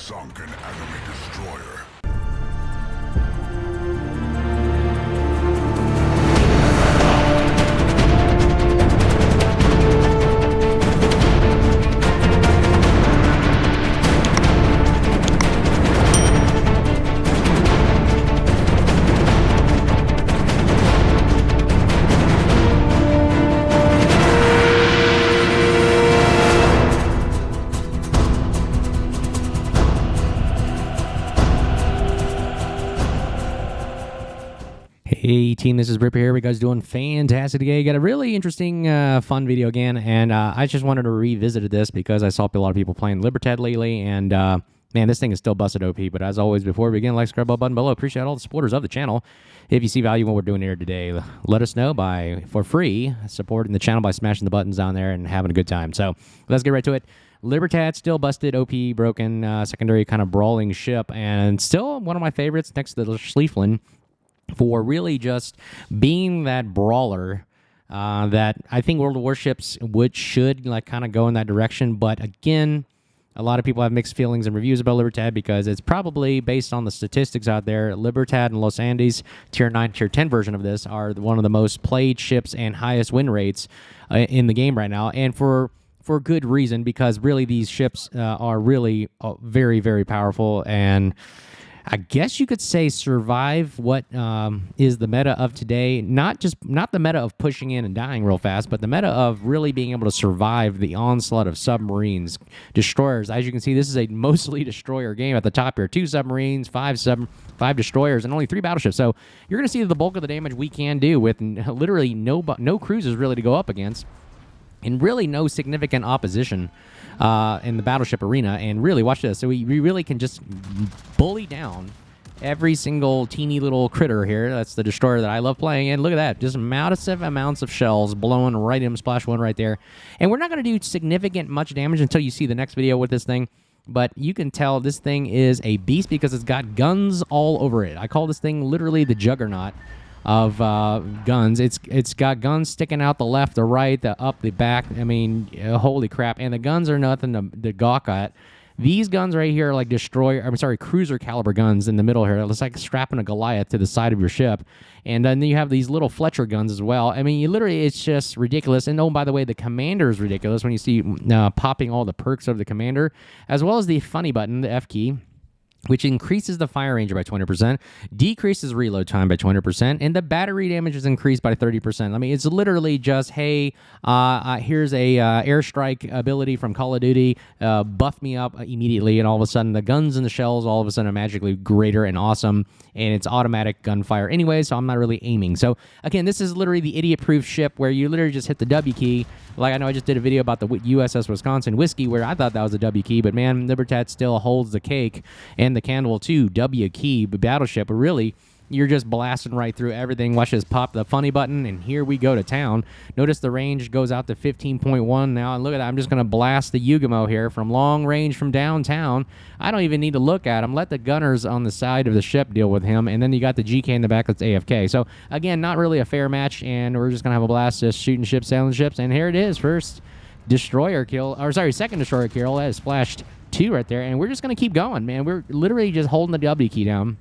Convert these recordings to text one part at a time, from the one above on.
sunk an enemy destroyer. Hey team, this is Ripper here. You guys doing fantastic today. Got a really interesting, fun video again, and I just wanted to revisit this because I saw a lot of people playing Libertad lately, and man, this thing is still busted OP. But as always, before we begin, like, subscribe button below. Appreciate all the supporters of the channel. If you see value in what we're doing here today, let us know for free, supporting the channel by smashing the buttons down there and having a good time. So let's get right to it. Libertad still busted, OP, broken, secondary kind of brawling ship, and still one of my favorites next to the Schlieffen, for really just being that brawler that I think World of Warships should like kind of go in that direction. But again, a lot of people have mixed feelings and reviews about Libertad because it's probably based on the statistics out there. Libertad and Los Andes, Tier 9, Tier 10 version of this, are one of the most played ships and highest win rates in the game right now. And for good reason, because really these ships are really very, very powerful, and I guess you could say survive what is the meta of today. Not the meta of pushing in and dying real fast, but the meta of really being able to survive the onslaught of submarines, destroyers. As you can see, this is a mostly destroyer game at the top here. 2 submarines, 5 destroyers, and only 3 battleships. So you're going to see the bulk of the damage we can do with literally no cruisers really to go up against, and really no significant opposition in the battleship arena. And really, watch this. So we really can just bully down every single teeny little critter here. That's the destroyer that I love playing. And look at that. Just massive amounts of shells blowing right in splash 1 right there. And we're not going to do significant much damage until you see the next video with this thing. But you can tell this thing is a beast because it's got guns all over it. I call this thing literally the juggernaut of guns. It's got guns sticking out the left, the right, the up, the back. I mean, holy crap. And the guns are nothing to gawk at. These guns right here are like cruiser caliber guns in the middle here. It's like strapping a Goliath to the side of your ship. And then you have these little Fletcher guns as well. I mean, it's just ridiculous. And oh, by the way, the commander is ridiculous when you see popping all the perks of the commander, as well as the funny button, the F key, which increases the fire range by 20%, decreases reload time by 20%, and the battery damage is increased by 30%. I mean, it's literally just, hey, here's a airstrike ability from Call of Duty, buff me up immediately, and all of a sudden the guns and the shells all of a sudden are magically greater and awesome, and it's automatic gunfire anyway, so I'm not really aiming. So, again, this is literally the idiot-proof ship where you literally just hit the W key. Like, I know I just did a video about the USS Wisconsin Whiskey where I thought that was a W key, but man, Libertad still holds the cake and the candle too. W key, battleship, but really, you're just blasting right through everything. Watch this, pop the funny button, and here we go to town. Notice the range goes out to 15.1 now, and look at that. I'm just going to blast the Yugamo here from long range from downtown. I don't even need to look at him. Let the gunners on the side of the ship deal with him, and then you got the GK in the back that's AFK. So, again, not really a fair match, and we're just going to have a blast just shooting ships, sailing ships, and here it is. First destroyer kill, second destroyer kill. That is splashed 2 right there, and we're just going to keep going, man. We're literally just holding the W key down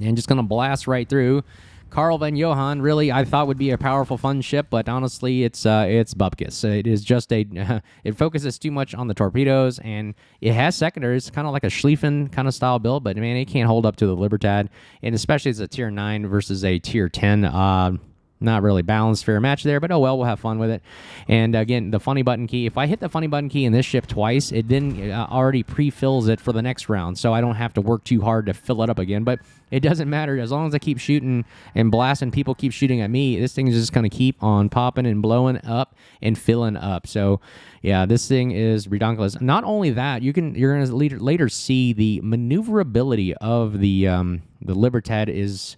and just going to blast right through. Karl van Johan, really, I thought would be a powerful, fun ship, but honestly, it's bupkis. It is just it focuses too much on the torpedoes, and it has secondaries, kind of like a Schlieffen kind of style build, but man, it can't hold up to the Libertad, and especially as a Tier 9 versus a Tier 10. Not really balanced, fair match there, but oh well, we'll have fun with it. And again, the funny button key, if I hit the funny button key in this ship twice, it then already pre-fills it for the next round, so I don't have to work too hard to fill it up again. But it doesn't matter. As long as I keep shooting and blasting, people keep shooting at me, this thing is just going to keep on popping and blowing up and filling up. So yeah, this thing is redonkulous. Not only that, you're going to later see the maneuverability of the Libertad is,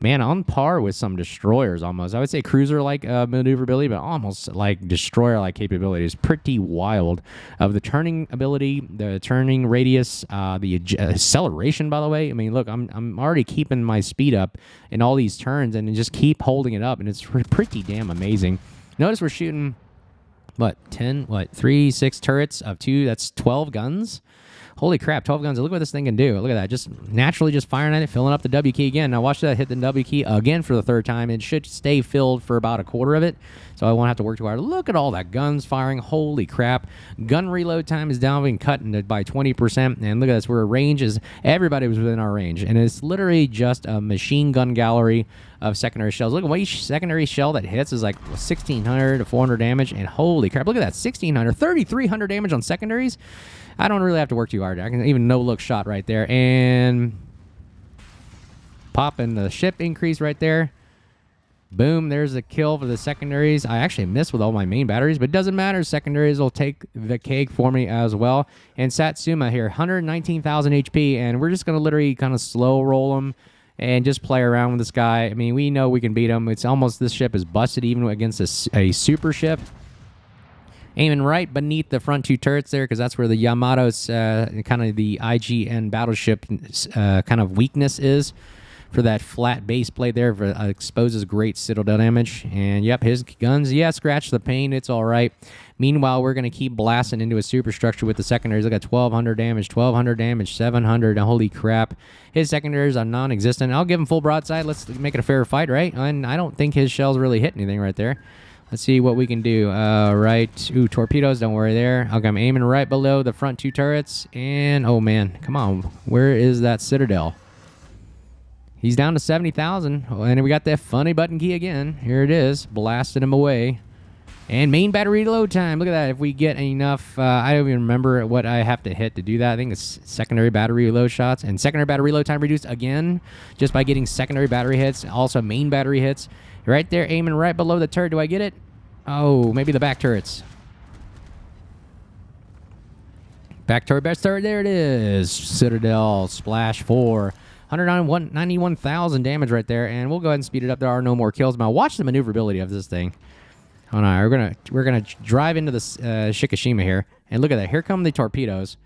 man, on par with some destroyers almost. I would say cruiser-like maneuverability, but almost like destroyer-like capabilities. Pretty wild. Of the turning ability, the turning radius, the acceleration, by the way. I mean, look, I'm already keeping my speed up in all these turns and just keep holding it up, and it's pretty damn amazing. Notice we're shooting, 6 turrets of 2, that's 12 guns. Holy crap, 12 guns. Look what this thing can do. Look at that. Just naturally just firing at it, filling up the W key again. Now watch that hit the W key again for the third time. It should stay filled for about a quarter of it, so I won't have to work too hard. Look at all that guns firing. Holy crap. Gun reload time is down, being cut by 20%. And look at this, where range is, everybody was within our range. And it's literally just a machine gun gallery of secondary shells. Look at what each secondary shell that hits is like 1,600 to 400 damage. And holy crap, look at that, 1,600, 3,300 damage on secondaries. I don't really have to work too hard. I can even no-look shot right there. And popping the ship increase right there. Boom, there's a kill for the secondaries. I actually missed with all my main batteries, but it doesn't matter. Secondaries will take the cake for me as well. And Satsuma here, 119,000 HP, and we're just going to literally kind of slow roll him and just play around with this guy. I mean, we know we can beat him. It's almost, this ship is busted even against a super ship. Aiming right beneath the front two turrets there, because that's where the Yamato's kind of the IGN battleship kind of weakness is, for that flat base plate there. Exposes great citadel damage. And yep, his guns, yeah, scratch the paint. It's all right. Meanwhile, we're going to keep blasting into a superstructure with the secondaries. Look at 1,200 damage, 1,200 damage, 700. Holy crap. His secondaries are non-existent. I'll give him full broadside. Let's make it a fair fight, right? And I don't think his shells really hit anything right there. Let's see what we can do. Right. Ooh, torpedoes. Don't worry there. Okay, I'm aiming right below the front two turrets. And, oh, man. Come on. Where is that citadel? He's down to 70,000. And we got that funny button key again. Here it is. Blasted him away. And main battery load time. Look at that. If we get enough, I don't even remember what I have to hit to do that. I think it's secondary battery reload shots. And secondary battery reload time reduced again just by getting secondary battery hits. Also main battery hits. Right there, aiming right below the turret. Do I get it? Oh, maybe the back turrets. Back turret, best turret. There it is. Citadel, splash 4. 191,000 damage right there. And we'll go ahead and speed it up. There are no more kills. Now watch the maneuverability of this thing. Oh no, we're gonna drive into the Shikishima here. And look at that. Here come the torpedoes.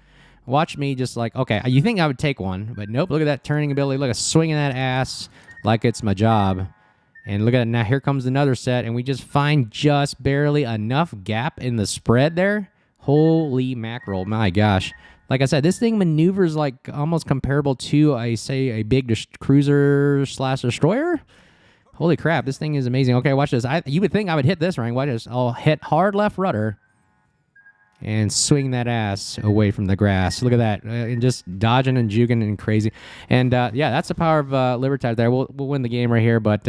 Watch me just like, okay, you think I would take one, but nope. Look at that turning ability. Look at swinging that ass like it's my job. And look at it now. Here comes another set, and we just find just barely enough gap in the spread there. Holy mackerel. My gosh. Like I said, this thing maneuvers like almost comparable to, I say, a big cruiser / destroyer. Holy crap. This thing is amazing. Okay, watch this. You would think I would hit this ring. Watch this. I'll hit hard left rudder and swing that ass away from the grass. Look at that. And just dodging and juking and crazy. And yeah, that's the power of Libertad there. We'll win the game right here, but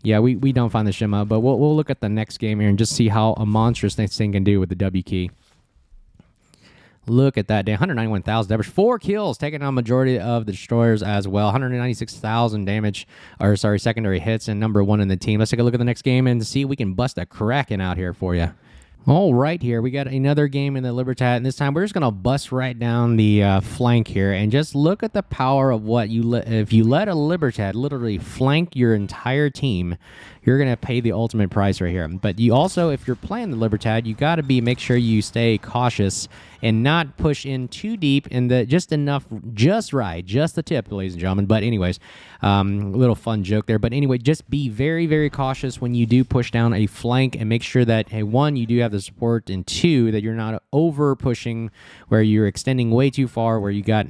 yeah, we don't find the shimma. But we'll look at the next game here and just see how a monstrous this thing can do with the W key. Look at that. 191,000 damage. 4 kills, taking on majority of the destroyers as well. 196,000 damage, or sorry, secondary hits, and number 1 in the team. Let's take a look at the next game and see if we can bust a Kraken out here for you. All right, here we got another game in the Libertad, and this time we're just gonna bust right down the flank here, and just look at the power of what if you let a Libertad literally flank your entire team, you're gonna pay the ultimate price right here. But you also, if you're playing the Libertad, you got to make sure you stay cautious and not push in too deep, and just enough, just right, just the tip, ladies and gentlemen. But anyways, a little fun joke there. But anyway, just be very, very cautious when you do push down a flank, and make sure that, hey, 1, you do have the support, and 2, that you're not over pushing where you're extending way too far, where you got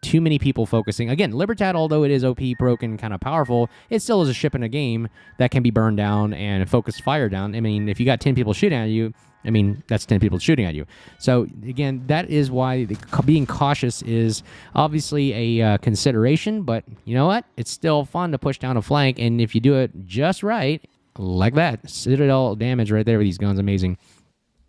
too many people focusing. Again, Libertad, although it is OP, broken, kind of powerful, it still is a ship in a game that can be burned down and focused fire down. I mean, if you got 10 people shooting at you, I mean, that's 10 people shooting at you. So, again, that is why being cautious is obviously a consideration, but you know what? It's still fun to push down a flank, and if you do it just right, like that, citadel damage right there with these guns, amazing.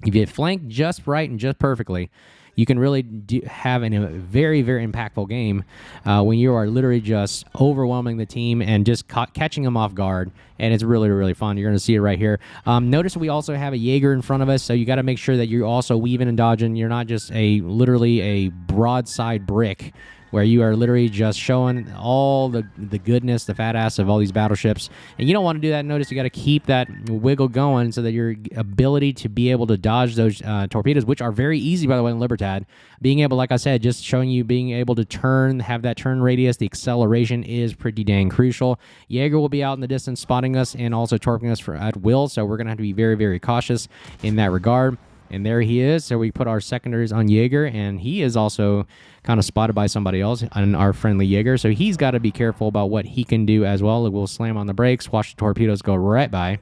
If you flank just right and just perfectly, you can really have a very, very impactful game when you are literally just overwhelming the team and just catching them off guard, and it's really, really fun. You're going to see it right here. Notice we also have a Jaeger in front of us, so you got to make sure that you're also weaving and dodging. You're not just literally a broadside brick, where you are literally just showing all the goodness, the fat ass of all these battleships. And you don't want to do that. Notice you got to keep that wiggle going so that your ability to be able to dodge those torpedoes, which are very easy, by the way, in Libertad. Being able, like I said, just showing you being able to turn, have that turn radius, the acceleration is pretty dang crucial. Jaeger will be out in the distance spotting us and also torping us at will, so we're going to have to be very, very cautious in that regard. And there he is. So we put our secondaries on Jaeger, and he is also kind of spotted by somebody else, and our friendly Jaeger. So he's got to be careful about what he can do as well. We'll slam on the brakes, watch the torpedoes go right by.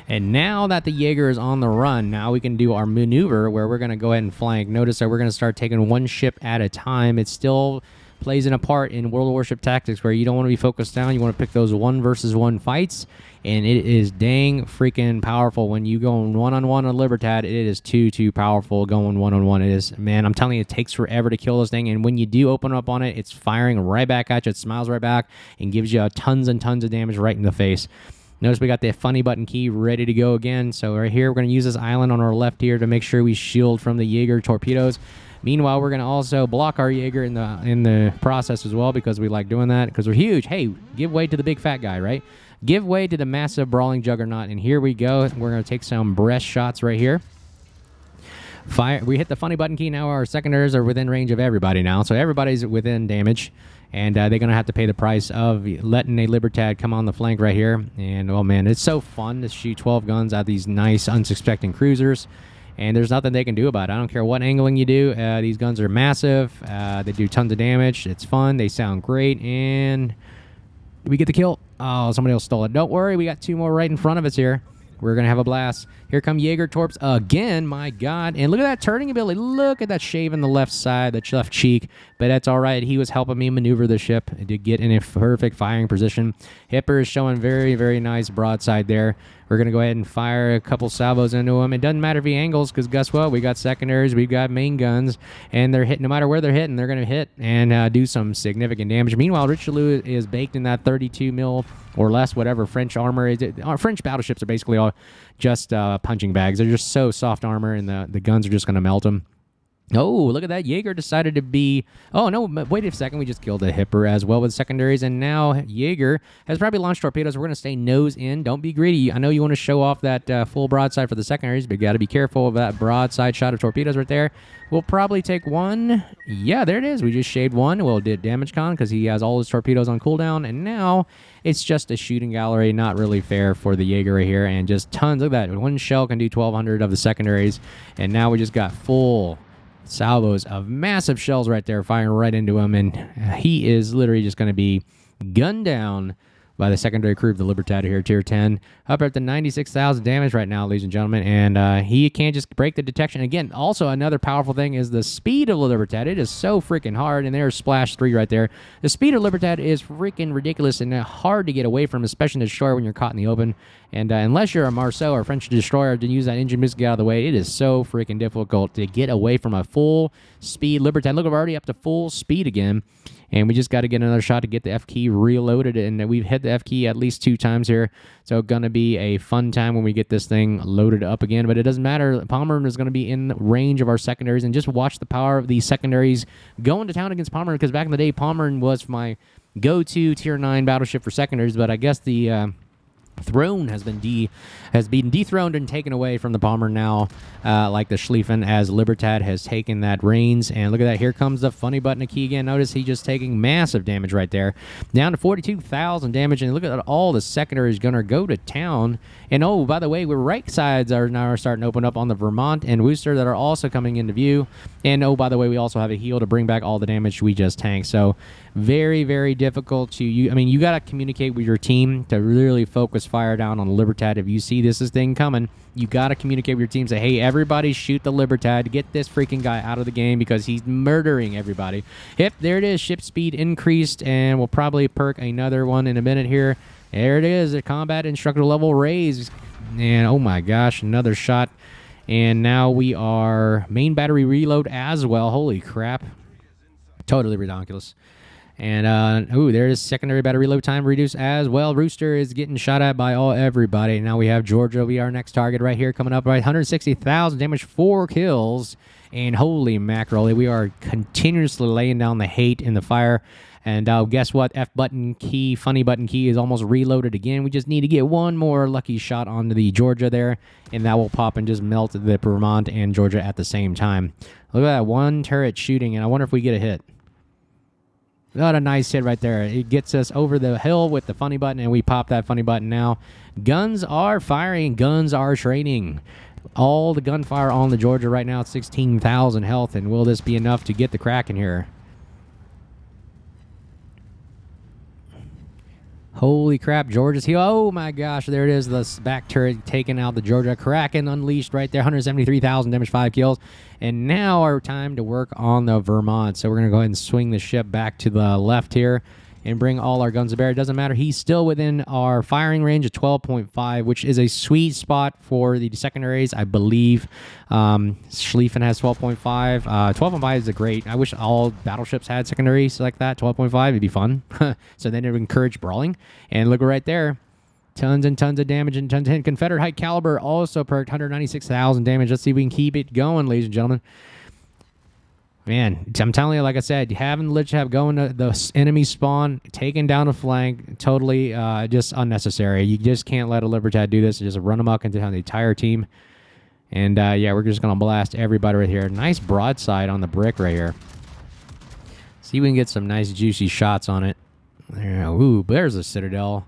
And now that the Jaeger is on the run, now we can do our maneuver where we're going to go ahead and flank. Notice that we're going to start taking one ship at a time. It still plays a part in World of Warship tactics where you don't want to be focused down. You want to pick those 1-versus-1 fights. And it is dang freaking powerful when you go one-on-one on Libertad. It is too powerful going one-on-one. It is, man, I'm telling you, it takes forever to kill this thing. And when you do open up on it, it's firing right back at you. It smiles right back and gives you tons and tons of damage right in the face. Notice we got the funny button key ready to go again. So right here, we're going to use this island on our left here to make sure we shield from the Jaeger torpedoes. Meanwhile, we're going to also block our Jaeger in the process as well because we like doing that because we're huge. Hey, give way to the big fat guy, right? Give way to the massive brawling juggernaut. And here we go. We're going to take some breast shots right here. Fire. We hit the funny button key. Now our secondaries are within range of everybody now. So everybody's within damage. And they're going to have to pay the price of letting a Libertad come on the flank right here. And, oh, man, it's so fun to shoot 12 guns at these nice, unsuspecting cruisers. And there's nothing they can do about it. I don't care what angling you do. These guns are massive. They do tons of damage. It's fun. They sound great. And we get the kill. Oh, somebody else stole it. Don't worry. We got two more right in front of us here. We're going to have a blast. Here come Jaeger Torps again. My God. And look at that turning ability. Look at that shave in the left side, the left cheek. But that's all right. He was helping me maneuver the ship to get in a perfect firing position. Hipper is showing very, very nice broadside there. We're going to go ahead and fire a couple salvos into him. It doesn't matter if he angles because guess what? We got secondaries. We've got main guns. And they're hitting. No matter where they're hitting, they're going to hit and do some significant damage. Meanwhile, Richelieu is baked in that 32 mil or less, whatever French armor is. French battleships are basically all just punching bags. They're just so soft armor, and the guns are just going to melt them. Oh, look at that. Jaeger decided to be... Oh, no, wait a second. We just killed a Hipper as well with secondaries, and now Jaeger has probably launched torpedoes. We're going to stay nose in. Don't be greedy. I know you want to show off that full broadside for the secondaries, but you got to be careful of that broadside shot of torpedoes right there. We'll probably take one. Yeah, there it is. We just shaved one. Well, did damage con because he has all his torpedoes on cooldown, and now it's just a shooting gallery. Not really fair for the Jaeger right here, and just tons. Look at that. One shell can do 1,200 of the secondaries, and now we just got full salvos of massive shells right there firing right into him, and he is literally just going to be gunned down by the secondary crew of the Libertad here, Tier 10. Up at the 96,000 damage right now, ladies and gentlemen, and he can't just break the detection. Again, also another powerful thing is the speed of the Libertad. It is so freaking hard, and there's Splash 3 right there. The speed of Libertad is freaking ridiculous and hard to get away from, especially in the destroyer when you're caught in the open. And unless you're a Marceau or French destroyer to use that engine missile to get out of the way, it is so freaking difficult to get away from a full speed Libertad. Look, we're already up to full speed again. And we just got to get another shot to get the F key reloaded. And we've hit the F key at least 2 times here. So going to be a fun time when we get this thing loaded up again. But it doesn't matter. Pommern is going to be in range of our secondaries. And just watch the power of these secondaries going to town against Pommern. Because back in the day, Pommern was my go-to Tier 9 battleship for secondaries. But I guess the... throne has been dethroned and taken away from the Pommern now, like the Schlieffen, as Libertad has taken that reins. And look at that, here comes the funny button key again. Notice he's just taking massive damage right there, down to 42,000 damage. And look at all the secondaries gonna go to town. And oh, by the way, we're right sides are now starting to open up on the Vermont and Worcester that are also coming into view. And oh, by the way, we also have a heal to bring back all the damage we just tanked. So very, very difficult to use. I mean, you got to communicate with your team to really focus fire down on the Libertad. If you see this thing coming, you got to communicate with your team. Say, hey, everybody shoot the Libertad. Get this freaking guy out of the game because he's murdering everybody. Yep, there it is. Ship speed increased, and we'll probably perk another one in a minute here. There it is. The combat instructor level raised. And oh my gosh, another shot. And now we are main battery reload as well. Holy crap. Totally ridiculous. And, ooh, there's secondary battery reload time reduced as well. Rooster is getting shot at by everybody. Now we have Georgia. We are our next target right here coming up. Right, 160,000 damage, 4 kills. And holy mackerel, we are continuously laying down the hate in the fire. And guess what? F button key, funny button key is almost reloaded again. We just need to get one more lucky shot onto the Georgia there. And that will pop and just melt the Vermont and Georgia at the same time. Look at that, one turret shooting. And I wonder if we get a hit. What a nice hit right there. It gets us over the hill with the funny button, and we pop that funny button now. Guns are firing. Guns are training. all the gunfire on the Georgia right now at 16,000 health, and will this be enough to get the Kraken here? Holy crap, Georgia's here. Oh my gosh, there it is. The back turret taking out the Georgia. Kraken unleashed right there. 173,000 damage, 5 kills. And now our time to work on the Vermont. So we're going to go ahead and swing the ship back to the left here and bring all our guns to bear. It doesn't matter. He's still within our firing range of 12.5, which is a sweet spot for the secondaries, I believe. Schlieffen has 12.5. 12.5 is a great. I wish all battleships had secondaries like that. 12.5, it'd be fun. So then it would encourage brawling. And look right there. Tons and tons of damage and tons of hit. Confederate high caliber also perked 196,000 damage. Let's see if we can keep it going, ladies and gentlemen. Man, I'm telling you, like I said, having the Lich have going to the enemy spawn, taking down a flank, totally just unnecessary. You just can't let a Libertad do this. Just run amok into the entire team. And yeah, we're just going to blast everybody right here. Nice broadside on the brick right here. See if we can get some nice juicy shots on it. There, ooh, there's a Citadel.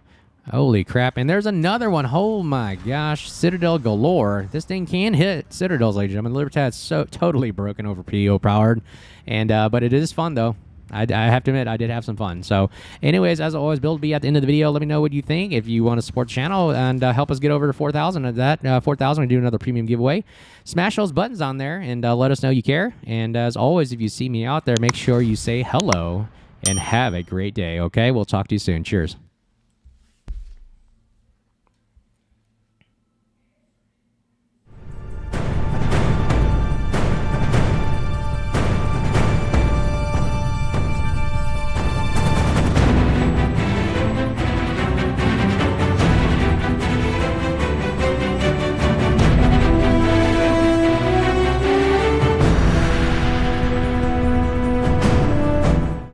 Holy crap. And there's another one. Oh my gosh. Citadel galore. This thing can hit Citadels, ladies and gentlemen. Libertad's so totally broken over PO powered. And but it is fun though. I have to admit, I did have some fun. So anyways, as always, Build be at the end of the video. Let me know what you think. If you want to support the channel and help us get over to 4,000 of that, 4,000, we do another premium giveaway. Smash those buttons on there and let us know you care. And as always, if you see me out there, make sure you say hello and have a great day. Okay, we'll talk to you soon. Cheers.